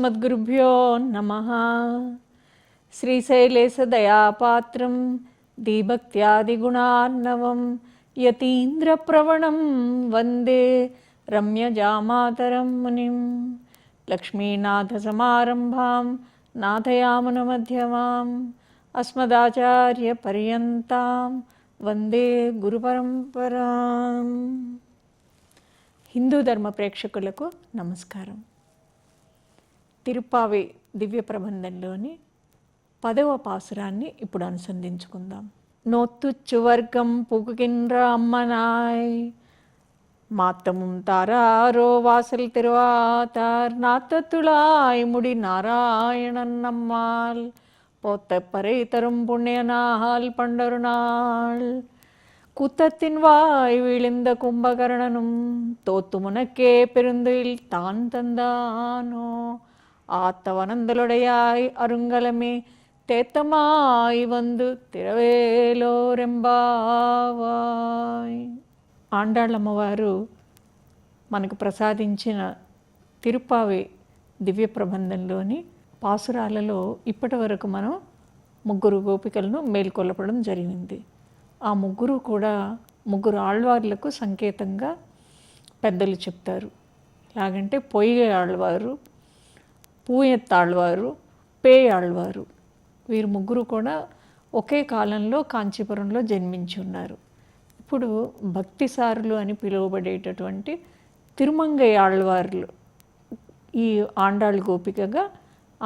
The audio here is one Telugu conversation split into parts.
अस्मद्गुरुभ्यो नमः। श्रीशैलेशदयापात्रं दीभक्त्यादिगुणार्णवं यतीन्द्रप्रवणं वन्दे रम्यजामातरं मुनिं। लक्ष्मीनाथसमारम्भां नाथयामुनमध्यमाम् अस्मदाचार्यपर्यन्तां वन्दे गुरुपरम्पराम्। హిందూ ధర్మ ప్రేక్షకులకు నమస్కారం. తిరుప్పావై దివ్య ప్రబంధంలోని 10వ పాసురాన్ని ఇప్పుడు అనుసంధించుకుందాం. నోత్తుచ్చు వర్గం పుగుకిండ్ర అమ్మనాయ్ మాత్తముం తారారో వాసల్ తిరువాతార్ నాత్తతుళాయ్ ముడి నారాయణన్ நம்மால் போத்த பறை தரும் புண்ணியநாள் பண்டொரு நாள் குத்தத்தின் வாய் விழுந்த கும்பகர்ணனும் தோத்து முனக்கே பெருந்துயில் தான் தந்தானோ ஆத்தவனந்தலுடையாய் அருங்கலமே தேத்தமாய் வந்து తిరవేలోరెంబావాయ్. ఆండాళ్ళమ్మవారు మనకు ప్రసాదించిన తిరుప్పావై దివ్య ప్రబంధంలోని పాసురాలలో ఇప్పటి వరకు మనం ముగ్గురు గోపికలను మేల్కొల్పడం జరిగింది. ఆ ముగ్గురు కూడా ముగ్గురు ఆళ్వార్లకు సంకేతంగా పెద్దలు చెప్తారు. ఎలాగంటే పొయ్యి ఆళ్వారు, పూయెత్తాళ్వారు, పేయాళ్వారు. వీరు ముగ్గురు కూడా ఒకే కాలంలో కాంచీపురంలో జన్మించి ఉన్నారు. ఇప్పుడు భక్తిసారులు అని పిలువబడేటటువంటి తిరుమంగై ఆళ్వార్లు ఈ ఆండాళ్ళ గోపికగా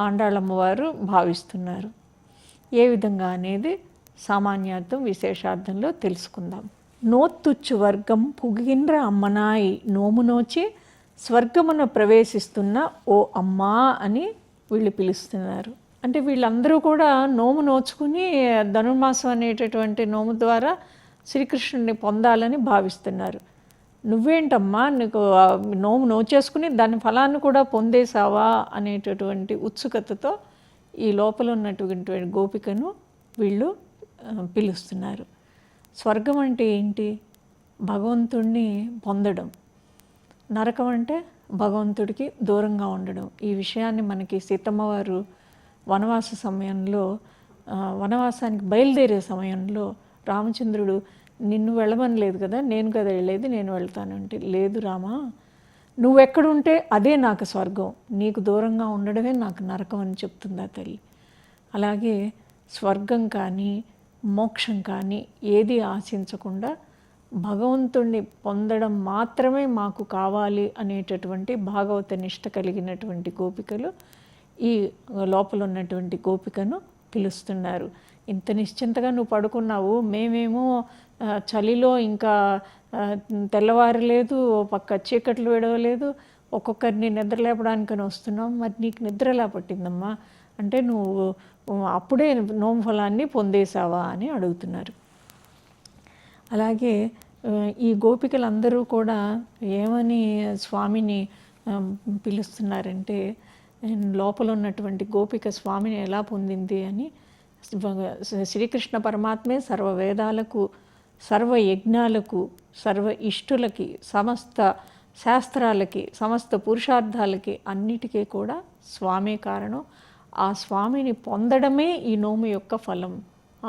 ఆండాళ్ళమ్మవారు భావిస్తున్నారు. ఏ విధంగా అనేది సామాన్యార్థం విశేషార్థంలో తెలుసుకుందాం. నోత్తుచ్చు వర్గం పుగిన్ర అమ్మనాయి నోము నోచి స్వర్గమును ప్రవేశిస్తున్న ఓ అమ్మా అని వీళ్ళు పిలుస్తున్నారు. అంటే వీళ్ళందరూ కూడా నోము నోచుకుని ధనుర్మాసం అనేటటువంటి నోము ద్వారా శ్రీకృష్ణుడిని పొందాలని భావిస్తున్నారు. నువ్వేంటమ్మా నీకు నోము నోచేసుకుని దాని ఫలాన్ని కూడా పొందేసావా అనేటటువంటి ఉత్సుకతతో ఈ లోపల ఉన్నటువంటి గోపికను వీళ్ళు పిలుస్తున్నారు. స్వర్గం అంటే ఏంటి? భగవంతుడిని పొందడం. నరకం అంటే భగవంతుడికి దూరంగా ఉండడం. ఈ విషయాన్ని మనకి సీతమ్మవారు వనవాస సమయంలో వనవాసానికి బయలుదేరే సమయంలో రామచంద్రుడు నిన్ను వెళ్ళమని కదా, నేను కదా వెళ్ళేది, నేను వెళ్తానంటే లేదు రామా, నువ్వెక్కడుంటే అదే నాకు స్వర్గం, నీకు దూరంగా ఉండడమే నాకు నరకం అని చెప్తుంది ఆ తల్లి. అలాగే స్వర్గం కానీ మోక్షం కానీ ఏది ఆశించకుండా భగవంతుణ్ణి పొందడం మాత్రమే మాకు కావాలి అనేటటువంటి భాగవత నిష్ట కలిగినటువంటి గోపికలు ఈ లోపల ఉన్నటువంటి గోపికను పిలుస్తున్నారు. ఇంత నిశ్చింతగా నువ్వు పడుకున్నావు, మేమేమో చలిలో ఇంకా తెల్లవారలేదు, పక్క చీకట్లు విడవలేదు, ఒక్కొక్కరిని నిద్ర లేపడానికని వస్తున్నాం, మరి నీకు నిద్ర ఎలా పట్టిందమ్మా అంటే నువ్వు అప్పుడే నోము ఫలాన్ని పొందేసావా అని అడుగుతున్నారు. అలాగే ఈ గోపికలందరూ కూడా ఏమని స్వామిని పిలుస్తున్నారంటే లోపల ఉన్నటువంటి గోపిక స్వామిని ఎలా పొందింది అని, శ్రీకృష్ణ పరమాత్మే సర్వ వేదాలకు, సర్వ యజ్ఞాలకు, సర్వ ఇష్టులకి, సమస్త శాస్త్రాలకి, సమస్త పురుషార్థాలకి అన్నిటికీ కూడా స్వామే కారణం. ఆ స్వామిని పొందడమే ఈ నోము యొక్క ఫలం.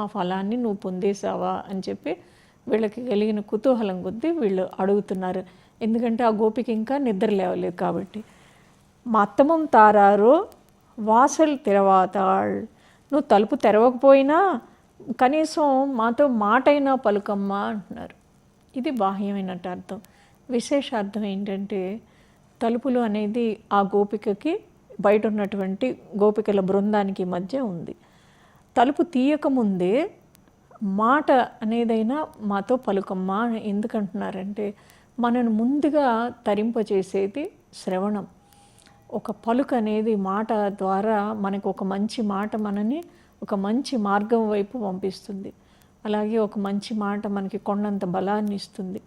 ఆ ఫలాన్ని నువ్వు పొందేసావా అని చెప్పి వీళ్ళకి కలిగిన కుతూహలం కొద్దీ వీళ్ళు అడుగుతున్నారు. ఎందుకంటే ఆ గోపిక ఇంకా నిద్ర లేవలేదు కాబట్టి. మత్తమం తారారో వాసల్ తెరవాతాళ్, నువ్వు తలుపు తెరవకపోయినా కనీసం మాతో మాటైనా పలుకమ్మా అంటున్నారు. ఇది బాహ్యమైనట్టు అర్థం. విశేషార్థం ఏంటంటే తలుపులు అనేది ఆ గోపికకి బయట ఉన్నటువంటి గోపికల బృందానికి మధ్య ఉంది. తలుపు తీయకముందే మాట అనేదైనా మాతో పలుకమ్మా ఎందుకంటున్నారంటే మనను ముందుగా తరింపచేసేది శ్రవణం. ఒక పలుకు అనేది మాట ద్వారా మనకు ఒక మంచి మాట మనని ఒక మంచి మార్గం వైపు పంపిస్తుంది. అలాగే ఒక మంచి మాట మనకి కొండంత బలాన్ని ఇస్తుంది.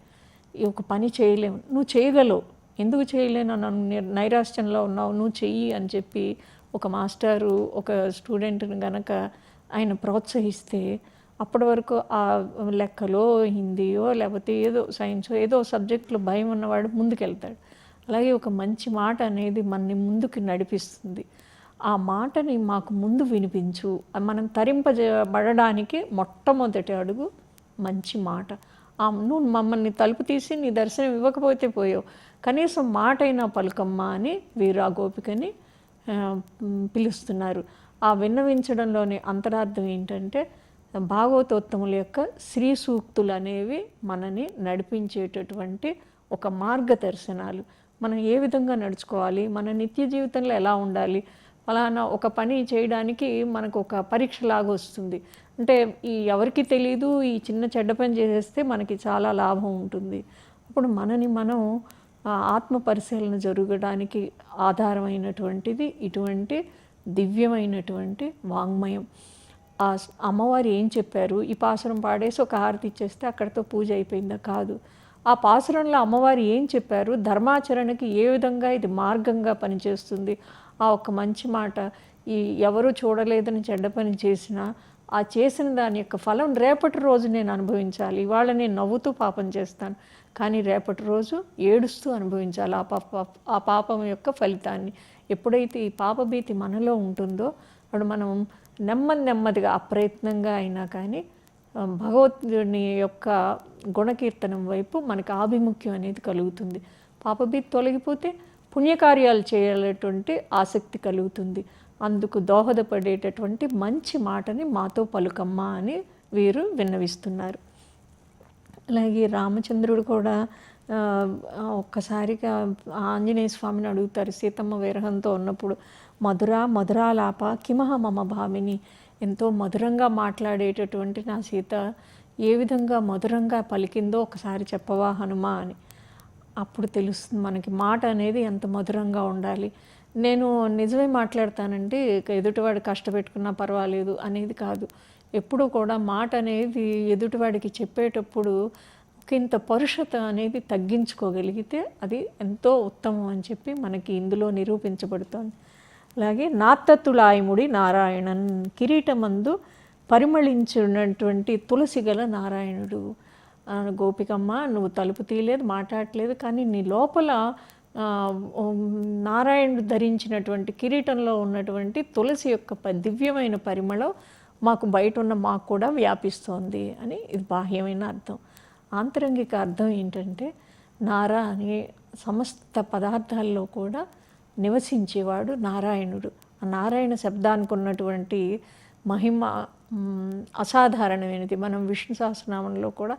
ఈ ఒక పని చేయలేము, నువ్వు చేయగలవు, ఎందుకు చేయలేను, నన్ను నైరాశ్యంలో ఉన్నావు, నువ్వు చెయ్యి అని చెప్పి ఒక మాస్టారు ఒక స్టూడెంట్ని గనక ఆయన ప్రోత్సహిస్తే అప్పటి వరకు ఆ లెక్కలో హిందీయో లేకపోతే ఏదో సైన్సో ఏదో సబ్జెక్టులో భయం ఉన్నవాడు ముందుకెళ్తాడు. అలాగే ఒక మంచి మాట అనేది మనని ముందుకు నడిపిస్తుంది. ఆ మాటని మాకు ముందు వినిపించు. మనం తరింపజేయబడడానికి మొట్టమొదటి అడుగు మంచి మాట. నువ్వు మమ్మల్ని తలుపు తీసి నీ దర్శనం ఇవ్వకపోతే పోయావు, కనీసం మాటైనా పలుకమ్మా అని వీరు ఆ గోపికని పిలుస్తున్నారు. ఆ విన్నవించడంలోని అంతరార్థం ఏంటంటే, భాగవతోత్తముల యొక్క శ్రీ సూక్తులు అనేవి మనని నడిపించేటటువంటి ఒక మార్గదర్శనాలు. మనం ఏ విధంగా నడుచుకోవాలి, మన నిత్య జీవితంలో ఎలా ఉండాలి, ఫలానా ఒక పని చేయడానికి మనకు ఒక పరీక్షలాగా వస్తుంది. అంటే ఎవరికి తెలీదు, ఈ చిన్న చెడ్డ పని చేసేస్తే మనకి చాలా లాభం ఉంటుంది. అప్పుడు మనని మనం ఆత్మ పరిశీలన జరగడానికి ఆధారమైనటువంటిది ఇటువంటి దివ్యమైనటువంటి వాంగ్మయం. అమ్మవారు ఏం చెప్పారు, ఈ పాసురం పాడేసి ఒక హారతి ఇచ్చేస్తే అక్కడితో పూజ అయిపోయిందా? కాదు. ఆ పాసురంలో అమ్మవారు ఏం చెప్పారు, ధర్మాచరణకి ఏ విధంగా ఇది మార్గంగా పనిచేస్తుంది, ఆ ఒక్క మంచి మాట, ఈ ఎవరు చూడలేదని చెడ్డ పని చేసినా ఆ చేసిన దాని యొక్క ఫలం రేపటి రోజు నేను అనుభవించాలి. ఇవాళ నేను నవ్వుతూ పాపం చేస్తాను, కానీ రేపటి రోజు ఏడుస్తూ అనుభవించాలి ఆ పాపం యొక్క ఫలితాన్ని. ఎప్పుడైతే ఈ పాపభీతి మనలో ఉంటుందో అప్పుడు మనం నెమ్మదిగా అప్రయత్నంగా అయినా కానీ భగవద్ని యొక్క గుణకీర్తనం వైపు మనకు ఆభిముఖ్యం అనేది కలుగుతుంది. పాపభీతి తొలగిపోతే పుణ్యకార్యాలు చేయాలటువంటి ఆసక్తి కలుగుతుంది. అందుకు దోహదపడేటటువంటి మంచి మాటని మాతో పలుకమ్మా అని వీరు విన్నవిస్తున్నారు. అలాగే రామచంద్రుడు కూడా ఒక్కసారిగా ఆంజనేయ స్వామిని అడుగుతారు, సీతమ్మ విరహంతో ఉన్నప్పుడు, మధురాలాప కిమహ మమ భామిని, ఎంతో మధురంగా మాట్లాడేటటువంటి నా సీత ఏ విధంగా మధురంగా పలికిందో ఒకసారి చెప్పవా హనుమా అని. అప్పుడు తెలుస్తుంది మనకి మాట అనేది ఎంత మధురంగా ఉండాలి. నేను నిజమే మాట్లాడతానంటే ఎదుటివాడు కష్టపెట్టుకున్నా పర్వాలేదు అనేది కాదు. ఎప్పుడూ కూడా మాట అనేది ఎదుటివాడికి చెప్పేటప్పుడు ఇంత పరుషత అనేది తగ్గించుకోగలిగితే అది ఎంతో ఉత్తమం అని చెప్పి మనకి ఇందులో నిరూపించబడుతోంది. అలాగే నాత్తతులాయముడి నారాయణన్, కిరీటమందు పరిమళించినటువంటి తులసి గల నారాయణుడు. గోపికమ్మ, నువ్వు తలుపు తీయలేదు, మాట్లాడలేదు, కానీ నీ లోపల నారాయణుడు ధరించినటువంటి కిరీటంలో ఉన్నటువంటి తులసి యొక్క దివ్యమైన పరిమళం మాకు బయట ఉన్న మాకు కూడా వ్యాపిస్తోంది అని ఇది బాహ్యమైన అర్థం. ఆంతరంగిక అర్థం ఏంటంటే, నారా అనే సమస్త పదార్థాల్లో కూడా నివసించేవాడు నారాయణుడు. ఆ నారాయణ శబ్దానికి ఉన్నటువంటి మహిమ అసాధారణమైనది. మనం విష్ణు సహస్రనామంలో కూడా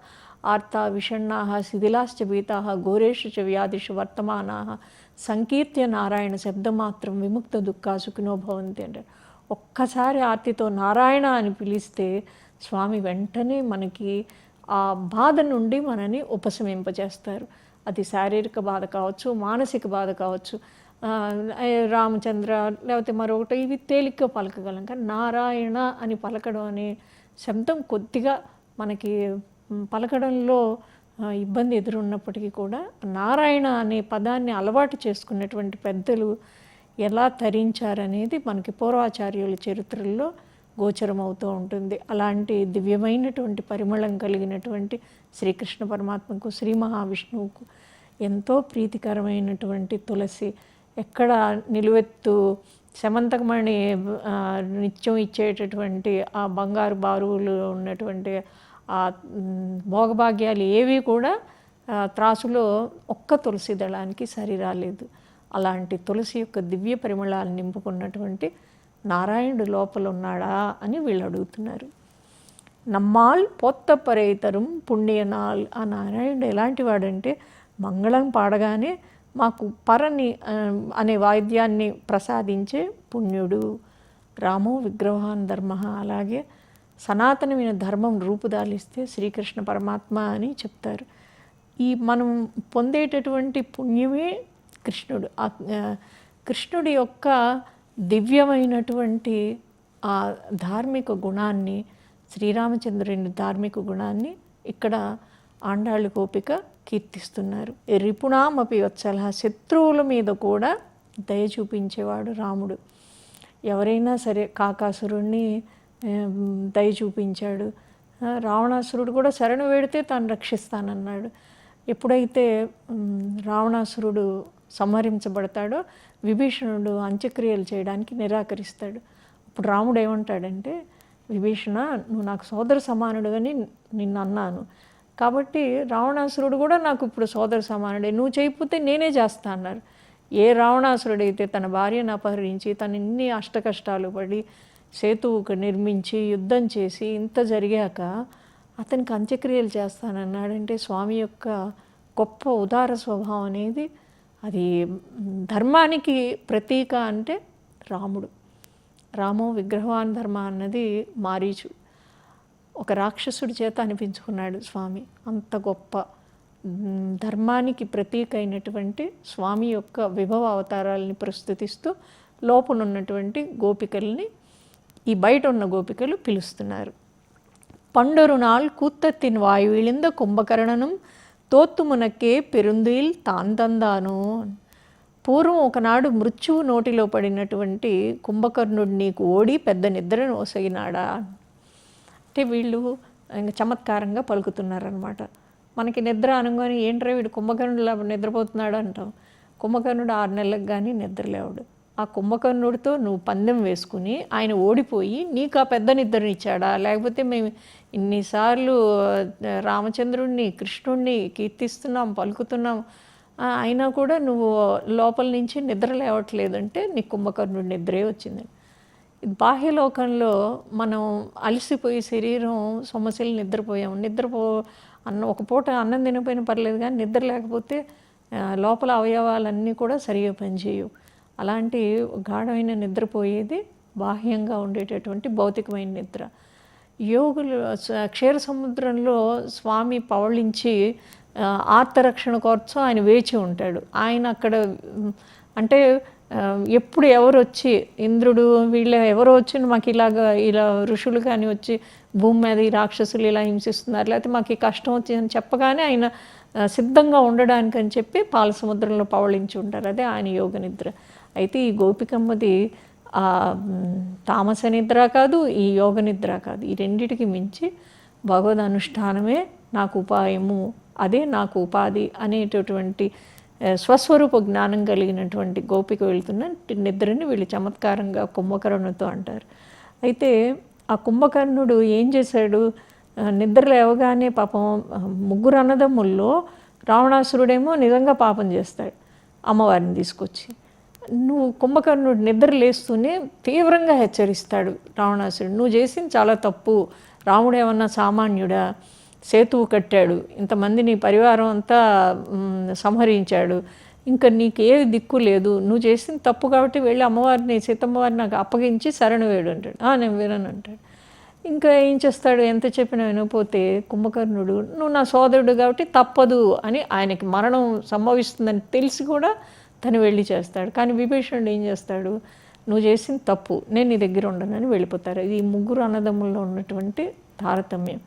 ఆర్తా విషణ్ణాః శిథిలాశ్చ భీతాః ఘోరేషు చ వ్యాధిషు వర్తమానాః సంకీర్త్య నారాయణ శబ్దమాత్రం విముక్త దుఃఖా సుఖినో భవంతి అంటారు. ఒక్కసారి ఆర్తితో నారాయణ అని పిలిస్తే స్వామి వెంటనే మనకి ఆ బాధ నుండి మనని ఉపశమింపజేస్తారు. అది శారీరక బాధ కావచ్చు, మానసిక బాధ కావచ్చు. రామచంద్ర లేకపోతే మరొకటి, ఇవి తేలిగ్గా పలకగలం, కానీ నారాయణ అని పలకడం అనే శబ్దం కొద్దిగా మనకి పలకడంలో ఇబ్బంది ఎదురున్నప్పటికీ కూడా నారాయణ అనే పదాన్ని అలవాటు చేసుకున్నటువంటి పెద్దలు ఎలా తరించారనేది మనకి పూర్వాచార్యుల చరిత్రల్లో గోచరమవుతూ ఉంటుంది. అలాంటి దివ్యమైనటువంటి పరిమళం కలిగినటువంటి శ్రీకృష్ణ పరమాత్మకు, శ్రీ మహావిష్ణువుకు ఎంతో ప్రీతికరమైనటువంటి తులసి, ఎక్కడ నిలువెత్తు శమంతకమణి నిత్యం ఇచ్చేటటువంటి ఆ బంగారు బారువులు ఉన్నటువంటి ఆ భోగభాగ్యాలు ఏవి కూడా త్రాసులో ఒక్క తులసి దళానికి సరిరాలేదు. అలాంటి తులసి యొక్క దివ్య పరిమళాలు నింపుకున్నటువంటి నారాయణుడు లోపల ఉన్నాడా అని వీళ్ళు అడుగుతున్నారు. నమ్మాల్ పోత్తపరేతరం పుణ్యనాల్. ఆ నారాయణుడు ఎలాంటి వాడంటే, మంగళం పాడగానే మాకు పరని అనే వాయిద్యాన్ని ప్రసాదించే పుణ్యుడు. రామో విగ్రహాన్ ధర్మ. అలాగే సనాతనమైన ధర్మం రూపుదాలిస్తే శ్రీకృష్ణ పరమాత్మ అని చెప్తారు. ఈ మనం పొందేటటువంటి పుణ్యమే కృష్ణుడు. కృష్ణుడి యొక్క దివ్యమైనటువంటి ఆ ధార్మిక గుణాన్ని, శ్రీరామచంద్రుని ధార్మిక గుణాన్ని ఇక్కడ ఆండాళ్ళ గోపిక కీర్తిస్తున్నారు. రిపుణామపి వత్సల, శత్రువుల మీద కూడా దయ చూపించేవాడు రాముడు. ఎవరైనా సరే, కాకాసురుణ్ణి దయ చూపించాడు. రావణాసురుడు కూడా శరణు వేడితే తాను రక్షిస్తానన్నాడు. ఎప్పుడైతే రావణాసురుడు సంహరించబడతాడో విభీషణుడు అంత్యక్రియలు చేయడానికి నిరాకరిస్తాడు. అప్పుడు రాముడు ఏమంటాడంటే, విభీషణ, నువ్వు నాకు సోదర సమానుడు అని నిన్ను అన్నాను, కాబట్టి రావణాసురుడు కూడా నాకు ఇప్పుడు సోదర సమానుడే, నువ్వు చేయకపోతే నేనే చేస్తా అన్నారు. ఏ రావణాసురుడైతే తన భార్యను అపహరించి తను ఇన్ని అష్టకష్టాలు పడి సేతువుకు నిర్మించి యుద్ధం చేసి ఇంత జరిగాక అతనికి అంత్యక్రియలు చేస్తానన్నాడంటే స్వామి యొక్క గొప్ప ఉదార స్వభావం అనేది, అది ధర్మానికి ప్రతీక అంటే రాముడు. రామో విగ్రహవాన్ ధర్మ అన్నది మారీచు ఒక రాక్షసుడి చేత అనిపించుకున్నాడు స్వామి. అంత గొప్ప ధర్మానికి ప్రతీక అయినటువంటి స్వామి యొక్క విభవ అవతారాలని ప్రస్తుతిస్తూ లోపనున్నటువంటి గోపికల్ని ఈ బయట ఉన్న గోపికలు పిలుస్తున్నారు. పండొరు నాள் கூத்தத்தின் வாய்விழிந்த కుంభకర్ణనం తోత్తుమునకే పెరుందిల్ తాంతందాను. పూర్వం ఒకనాడు మృత్యువు నోటిలో పడినటువంటి కుంభకర్ణుడు నీకు ఓడి పెద్ద నిద్రను ఒసగినాడా అంటే వీళ్ళు ఇంకా చమత్కారంగా పలుకుతున్నారనమాట. మనకి నిద్ర అనగానే ఏంట్రా వీడు కుంభకర్ణుడు నిద్రపోతున్నాడు అంటాం. కుంభకర్ణుడు 6 నెలలకు కానీ నిద్రలేవుడు. ఆ కుంభకర్ణుడితో నువ్వు పందెం వేసుకుని ఆయన ఓడిపోయి నీకు ఆ పెద్ద నిద్రనిచ్చాడా, లేకపోతే మేము ఇన్నిసార్లు రామచంద్రుడిని కృష్ణుడిని కీర్తిస్తున్నాం పలుకుతున్నాం అయినా కూడా నువ్వు లోపల నుంచి నిద్ర లేవట్లేదంటే నీకు కుంభకర్ణుడి నిద్రే వచ్చిందని. బాహ్యలోకంలో మనం అలసిపోయి శరీరం సమస్యలు నిద్రపోయాము. ఒక పూట అన్నం తినపోయినా పర్లేదు, కానీ నిద్ర లేకపోతే లోపల అవయవాలన్నీ కూడా సరిగా పనిచేయవు. అలాంటి గాఢమైన నిద్రపోయేది బాహ్యంగా ఉండేటటువంటి భౌతికమైన నిద్ర. యోగులు క్షీర సముద్రంలో స్వామి పవళించి ఆర్తరక్షణ కోసం ఆయన వేచి ఉంటాడు. ఆయన అక్కడ అంటే ఎప్పుడు ఎవరు వచ్చి ఇంద్రుడు వీళ్ళ ఎవరో వచ్చి మాకు ఇలా ఋషులు కానీ వచ్చి భూమి మీద ఈ రాక్షసులు ఇలా హింసిస్తున్నారు, లేకపోతే మాకు ఈ కష్టం వచ్చిందని చెప్పగానే ఆయన సిద్ధంగా ఉండడానికి అని చెప్పి పాల సముద్రంలో పవళించి ఉంటారు. అదే ఆయన యోగ నిద్ర. అయితే ఈ గోపికమ్మది తామస నిద్ర కాదు, ఈ యోగ నిద్ర కాదు. ఈ రెండిటికి మించి భగవద్ అనుష్ఠానమే నాకు ఉపాయము, అదే నాకు ఉపాధి అనేటటువంటి స్వస్వరూప జ్ఞానం కలిగినటువంటి గోపిక వెళ్తున్న నిద్రని వీళ్ళు చమత్కారంగా కుంభకర్ణుతో అంటారు. అయితే ఆ కుంభకర్ణుడు ఏం చేశాడు, నిద్ర లేవగానే పాపం 3 అన్నదమ్ముల్లో రావణాసురుడేమో నిజంగా పాపం చేస్తాడు అమ్మవారిని తీసుకొచ్చి. నువ్వు కుంభకర్ణుడు నిద్ర లేస్తూనే తీవ్రంగా హెచ్చరిస్తాడు రావణాసురుడు, నువ్వు చేసింది చాలా తప్పు, రాముడు ఏమన్నా సామాన్యుడా, సేతువు కట్టాడు, ఇంతమందిని పరివారం అంతా సంహరించాడు, ఇంకా నీకేది దిక్కు లేదు, నువ్వు చేసింది తప్పు కాబట్టి వెళ్ళి అమ్మవారిని సీతమ్మవారిని నాకు అప్పగించి శరణు వేడు అంటాడు. నేను వినను అంటాడు. ఇంకా ఏం చేస్తాడు, ఎంత చెప్పినా వినకపోతే కుంభకర్ణుడు నువ్వు నా సోదరుడు కాబట్టి తప్పదు అని, ఆయనకి మరణం సంభవిస్తుందని తెలిసి కూడా తను వెళ్ళి చేస్తాడు. కానీ విభీషణుడు ఏం చేస్తాడు, నువ్వు చేసింది తప్పు, నేను నీ దగ్గర ఉండనని వెళ్ళిపోతారు. ఇది 3 అన్నదమ్ముల్లో ఉన్నటువంటి తారతమ్యం.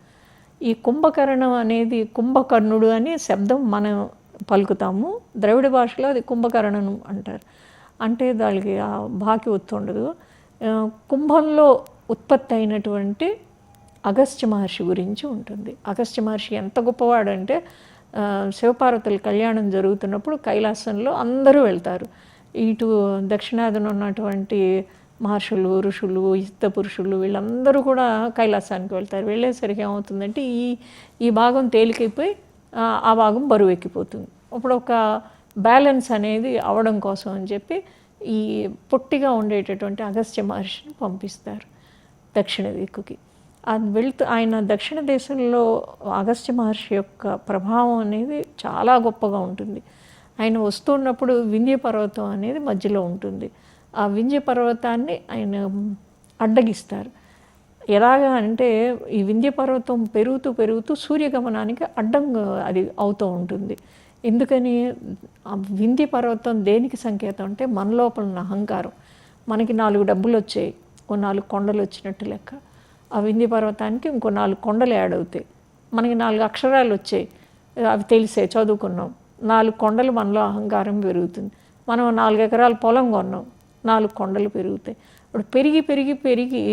ఈ కుంభకర్ణం అనేది కుంభకర్ణుడు అని శబ్దం మనం పలుకుతాము, ద్రవిడ భాషలో అది కుంభకర్ణం అంటారు. అంటే దానికి బాకి ఒత్తు ఉండదు. కుంభంలో ఉత్పత్తి అయినటువంటి అగస్త్య మహర్షి గురించి ఉంటుంది. అగస్త్య మహర్షి ఎంత గొప్పవాడంటే శివపార్వతుల కళ్యాణం జరుగుతున్నప్పుడు కైలాసంలో అందరూ వెళ్తారు. ఇటు దక్షిణాదిన ఉన్నటువంటి మహర్షులు ఋషులు యుక్త పురుషులు వీళ్ళందరూ కూడా కైలాసానికి వెళ్తారు. వెళ్ళేసరికి ఏమవుతుందంటే ఈ భాగం తేలికైపోయి ఆ భాగం బరువు ఎక్కిపోతుంది. అప్పుడు ఒక బ్యాలెన్స్ అనేది అవడం కోసం అని చెప్పి ఈ పొట్టిగా ఉండేటటువంటి అగస్త్య మహర్షిని పంపిస్తారు దక్షిణ దిక్కుకి. అది ఆయన దక్షిణ దేశంలో అగస్త్య మహర్షి యొక్క ప్రభావం అనేది చాలా గొప్పగా ఉంటుంది. ఆయన వస్తున్నప్పుడు వింధ్య పర్వతం అనేది మధ్యలో ఉంటుంది. ఆ వింధ్య పర్వతాన్ని ఆయన అడ్డగిస్తారు. ఎలాగా అంటే ఈ వింధ్య పర్వతం పెరుగుతూ సూర్యగమనానికి అడ్డంగా అది అవుతూ ఉంటుంది. ఎందుకని ఆ వింధ్య పర్వతం దేనికి సంకేతం అంటే మన లోపల ఉన్న అహంకారం. మనకి 4 డబ్బులు వచ్చాయి, 4 కొండలు వచ్చినట్టు లెక్క. ఆ వింధ్య పర్వతానికి ఇంకో 4 కొండలు యాడ్ అవుతాయి. మనకి 4 అక్షరాలు వచ్చాయి, అవి తెలిసే చదువుకున్నాం. 4 కొండలు మనలో అహంకారం పెరుగుతుంది. మనం 4 ఎకరాల పొలం కొన్నాం, 4 కొండలు పెరుగుతాయి. ఇప్పుడు పెరిగి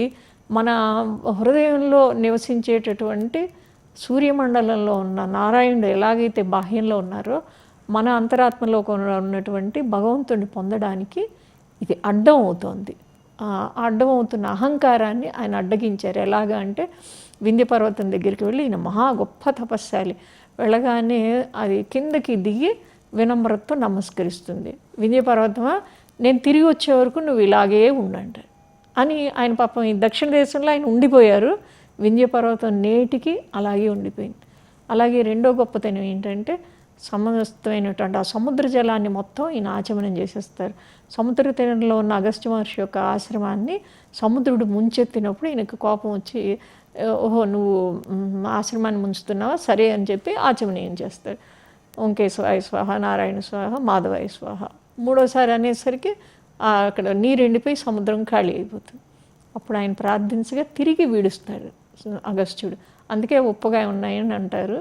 మన హృదయంలో నివసించేటటువంటి సూర్యమండలంలో ఉన్న నారాయణుడు ఎలాగైతే బాహ్యంలో ఉన్నారో మన అంతరాత్మలో ఉన్నటువంటి భగవంతుడిని పొందడానికి ఇది అడ్డం అవుతోంది. అడ్డం అవుతున్న అహంకారాన్ని ఆయన అడ్డగించారు. ఎలాగా అంటే వింధ్య పర్వతం దగ్గరికి వెళ్ళి ఈయన మహా గొప్ప తపస్శాలి, వెళ్ళగానే అది కిందకి దిగి వినమ్రతతో నమస్కరిస్తుంది. వింధ్య పర్వతమా, నేను తిరిగి వచ్చే వరకు నువ్వు ఇలాగే ఉండంట అని ఆయన పాపం ఈ దక్షిణ దేశంలో ఆయన ఉండిపోయారు. వింధ్య పర్వతం నేటికి అలాగే ఉండిపోయింది. అలాగే రెండో గొప్పతనం ఏంటంటే సమస్తమైనటువంటి ఆ సముద్ర జలాన్ని మొత్తం ఈయన ఆచమనం చేసేస్తారు. సముద్ర తీరంలో ఉన్న అగస్త్య మహర్షి యొక్క ఆశ్రమాన్ని సముద్రుడు ముంచెత్తినప్పుడు ఈయనకు కోపం వచ్చి, ఓహో నువ్వు ఆశ్రమాన్ని ముంచుతున్నావా, సరే అని చెప్పి ఆచమనీయం చేస్తాడు. ఓంకేశ్వరాయ స్వాహ, నారాయణ స్వాహ, మాధవాయ స్వాహ. మూడోసారి అనేసరికి అక్కడ నీరు ఎండిపోయి సముద్రం ఖాళీ అయిపోతుంది. అప్పుడు ఆయన ప్రార్థించగా తిరిగి వీడుస్తాడు అగస్త్యుడు. అందుకే ఉప్పగా ఉన్నాయని అంటారు.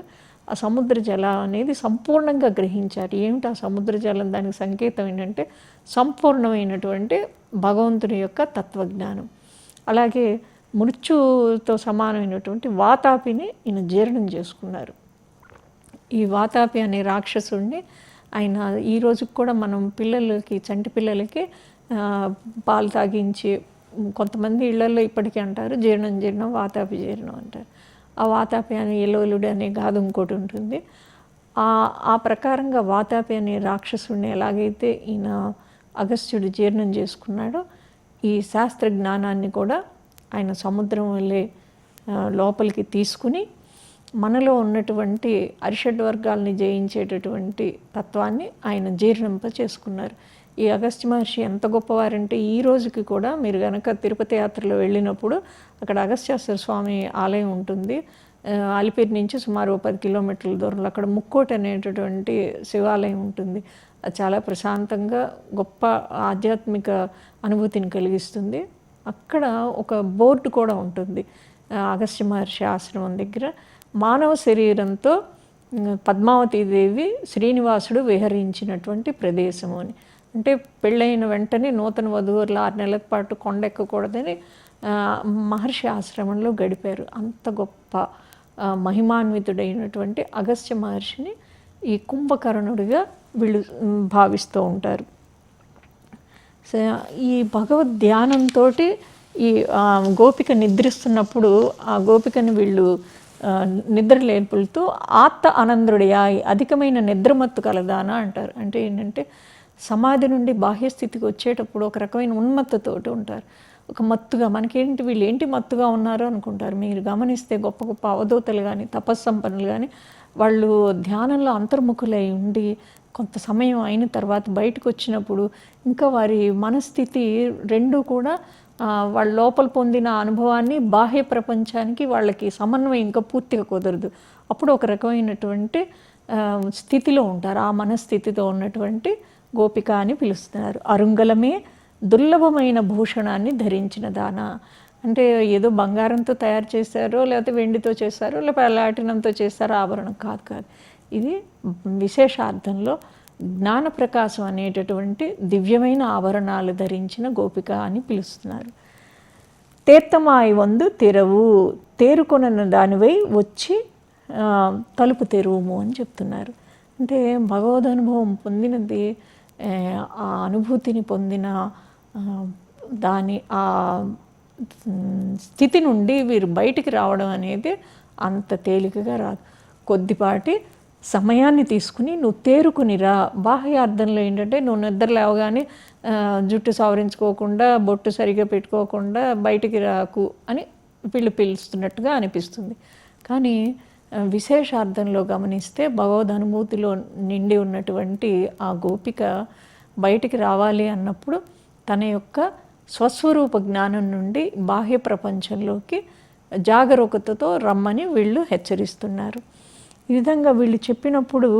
ఆ సముద్ర జలం అనేది సంపూర్ణంగా గ్రహించారు. ఏమిటి ఆ సముద్ర జలం? దానికి సంకేతం ఏంటంటే సంపూర్ణమైనటువంటి భగవంతుని యొక్క తత్వజ్ఞానం. అలాగే మృత్యుతో సమానమైనటువంటి వాతాపిని ఈయన జీర్ణం చేసుకున్నారు. ఈ వాతాపి అనే రాక్షసుడిని ఆయన ఈ రోజుకి కూడా మనం పిల్లలకి, చంటి పిల్లలకి పాలు తాగించి, కొంతమంది ఇళ్లలో ఇప్పటికీ అంటారు జీర్ణం వాతాపి జీర్ణం అంటారు. ఆ వాతాపి అనే ఎలోలుడు అనే గాథ ఇంకోటి ఉంటుంది. ఆ ప్రకారంగా వాతాపి అనే రాక్షసుడిని ఎలాగైతే ఈయన అగస్త్యుడు జీర్ణం చేసుకున్నాడో, ఈ శాస్త్ర జ్ఞానాన్ని కూడా ఆయన సముద్రం వల్లే లోపలికి తీసుకుని మనలో ఉన్నటువంటి అరిషడ్ వర్గాల్ని జయించేటటువంటి తత్వాన్ని ఆయన జీర్ణింప చేసుకున్నారు. ఈ అగస్త్య మహర్షి ఎంత గొప్పవారంటే ఈ రోజుకి కూడా మీరు కనుక తిరుపతి యాత్రలో వెళ్ళినప్పుడు అక్కడ అగస్త్యేశ్వర స్వామి ఆలయం ఉంటుంది. అలిపిరి నుంచి సుమారు 10 కిలోమీటర్ల దూరంలో అక్కడ ముక్కోటి అనేటటువంటి శివాలయం ఉంటుంది. అది చాలా ప్రశాంతంగా గొప్ప ఆధ్యాత్మిక అనుభూతిని కలిగిస్తుంది. అక్కడ ఒక బోర్డు కూడా ఉంటుంది అగస్త్య మహర్షి ఆశ్రమం దగ్గర. మానవ శరీరంతో పద్మావతీదేవి శ్రీనివాసుడు విహరించినటువంటి ప్రదేశము అని. అంటే పెళ్ళైన వెంటనే నూతన వధువులు 6 నెలల పాటు కొండెక్కకూడదని మహర్షి ఆశ్రమంలో గడిపారు. అంత గొప్ప మహిమాన్వితుడైనటువంటి అగస్త్య మహర్షిని ఈ కుంభకర్ణుడిగా వీళ్ళు భావిస్తూ ఉంటారు. ఈ భగవద్ ధ్యానంతో ఈ గోపిక నిద్రిస్తున్నప్పుడు ఆ గోపికను వీళ్ళు నిద్ర లేపులతో ఆత్త ఆనందుడియా, అధికమైన నిద్రమత్తు కలదానా అంటారు. అంటే ఏంటంటే సమాధి నుండి బాహ్యస్థితికి వచ్చేటప్పుడు ఒక రకమైన ఉన్మత్తతోటి ఉంటారు. ఒక మత్తుగా, మనకేంటి వీళ్ళు ఏంటి మత్తుగా ఉన్నారో అనుకుంటారు. మీరు గమనిస్తే గొప్ప గొప్ప అవధూతలు కానీ తపస్సంపన్నులు కానీ వాళ్ళు ధ్యానంలో అంతర్ముఖులై ఉండి కొంత సమయం అయిన తర్వాత బయటకు వచ్చినప్పుడు ఇంకా వారి మనస్థితి రెండూ కూడా వాళ్ళ లోపల పొందిన అనుభవాన్ని బాహ్య ప్రపంచానికి వాళ్ళకి సమన్వయం ఇంకా పూర్తిగా కుదరదు. అప్పుడు ఒక రకమైనటువంటి స్థితిలో ఉంటారు. ఆ మనస్థితితో ఉన్నటువంటి గోపిక అని పిలుస్తున్నారు. అరుంగలమే దుర్లభమైన భూషణాన్ని ధరించిన దాన. అంటే ఏదో బంగారంతో తయారు చేశారో లేకపోతే వెండితో చేశారో లేకపోతే లాటినంతో చేశారో ఆభరణం కాదు. ఇది విశేషార్థంలో జ్ఞానప్రకాశం అనేటటువంటి దివ్యమైన ఆభరణాలు ధరించిన గోపిక అని పిలుస్తున్నారు. తీర్థమాయి వందు తెరవు, తేరుకొనన్న దానివై వచ్చి తలుపు తెరువుము అని చెప్తున్నారు. అంటే భగవద్ అనుభవం పొందినది, ఆ అనుభూతిని పొందిన దాని ఆ స్థితి నుండి వీరు బయటికి రావడం అనేది అంత తేలికగా రాదు. కొద్దిపాటి సమయాన్ని తీసుకుని నువ్వు తేరుకునిరా. బాహ్యార్థంలో ఏంటంటే నువ్వు నిద్ర లేవగానే జుట్టు సవరించుకోకుండా, బొట్టు సరిగా పెట్టుకోకుండా బయటికి రాకు అని వీళ్ళు పిలుస్తున్నట్టుగా అనిపిస్తుంది. కానీ విశేషార్థంలో గమనిస్తే భగవద్ అనుభూతిలో నిండి ఉన్నటువంటి ఆ గోపిక బయటికి రావాలి అన్నప్పుడు తన యొక్క స్వస్వరూప జ్ఞానం నుండి బాహ్య ప్రపంచంలోకి జాగరూకతతో రమ్మని వీళ్ళు హెచ్చరిస్తున్నారు. ఈ విధంగా వీళ్ళు చెప్పినప్పుడు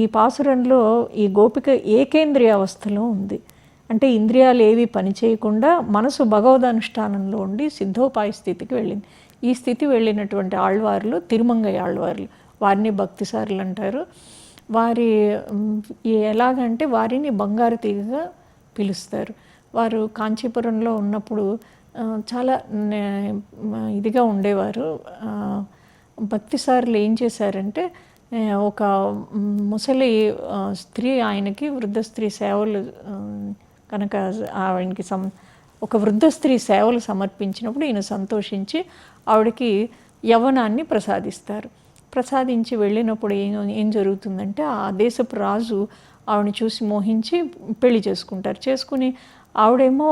ఈ పాసురంలో ఈ గోపిక ఏకేంద్రియ అవస్థలో ఉంది. అంటే ఇంద్రియాలు ఏవి పనిచేయకుండా మనసు భగవద్ అనుష్ఠానంలో ఉండి సిద్ధోపాయ స్థితికి వెళ్ళింది. ఈ స్థితి వెళ్ళినటువంటి ఆళ్వార్లు తిరుమంగై ఆళ్వార్లు, వారిని భక్తిసారులు అంటారు. వారి ఎలాగంటే వారిని బంగారు తీగగా పిలుస్తారు. వారు కాంచీపురంలో ఉన్నప్పుడు చాలా ఇదిగా ఉండేవారు. భక్తిసారులు ఏం చేశారంటే ఒక ముసలి స్త్రీ ఆయనకి వృద్ధ స్త్రీ సేవలు కనుక ఆయనకి ఒక వృద్ధ స్త్రీ సేవలు సమర్పించినప్పుడు ఈయన సంతోషించి ఆవిడకి యవ్వనాన్ని ప్రసాదిస్తారు. ప్రసాదించి వెళ్ళినప్పుడు ఏం జరుగుతుందంటే ఆ దేశపు రాజు ఆవిడని చూసి మోహించి పెళ్లి చేసుకుంటారు. చేసుకుని ఆవిడేమో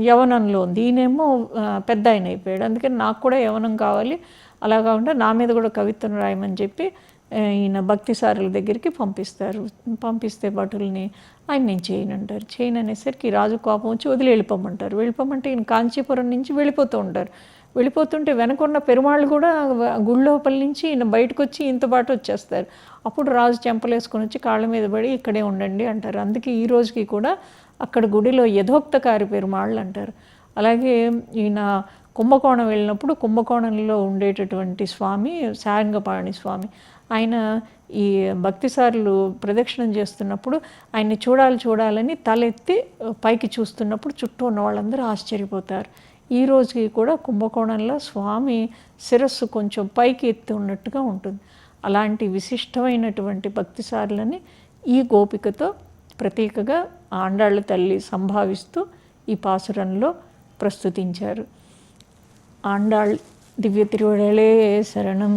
యవ్వనంలో ఉంది, ఈయనేమో పెద్ద ఆయన అయిపోయాడు. అందుకని నాకు కూడా యవ్వనం కావాలి, అలా కాకుండా నా మీద కూడా కవిత్వం రాయమని చెప్పి ఈయన భక్తిసారుల దగ్గరికి పంపిస్తారు. పంపిస్తే భటుల్ని ఆయన నేను చేయనంటారు. చేయను అనేసరికి రాజు కోపం వచ్చి వదిలి వెళ్ళిపోమంటారు. వెళ్ళిపోమంటే ఈయన కాంచీపురం నుంచి వెళ్ళిపోతూ ఉంటారు. వెళ్ళిపోతుంటే వెనకున్న పెరుమాళ్ళు కూడా గుళ్ళోపల నుంచి ఈయన బయటకు వచ్చి ఈయనతో పాటు వచ్చేస్తారు. అప్పుడు రాజు చెంపలేసుకొని వచ్చి కాళ్ళ మీద పడి ఇక్కడే ఉండండి అంటారు. అందుకే ఈ రోజుకి కూడా అక్కడ గుడిలో యథోక్తకారి పెరుమాళ్ళు అంటారు. అలాగే ఈయన కుంభకోణం వెళ్ళినప్పుడు కుంభకోణంలో ఉండేటటువంటి స్వామి సారంగపాణి స్వామి, ఆయన ఈ భక్తిసారులు ప్రదక్షిణం చేస్తున్నప్పుడు ఆయన్ని చూడాలని తలెత్తి పైకి చూస్తున్నప్పుడు చుట్టూ ఉన్న వాళ్ళందరూ ఆశ్చర్యపోతారు. ఈ రోజుకి కూడా కుంభకోణంలో స్వామి శిరస్సు కొంచెం పైకి ఎత్తి ఉన్నట్టుగా ఉంటుంది. అలాంటి విశిష్టమైనటువంటి భక్తిసారులని ఈ గోపికతో ప్రతీకగా ఆండాళ్ళ తల్లి సంభావిస్తూ ఈ పాసురంలో ప్రస్తుతించారు. ఆండాళ్ దివ్య తిరువడలే శరణం.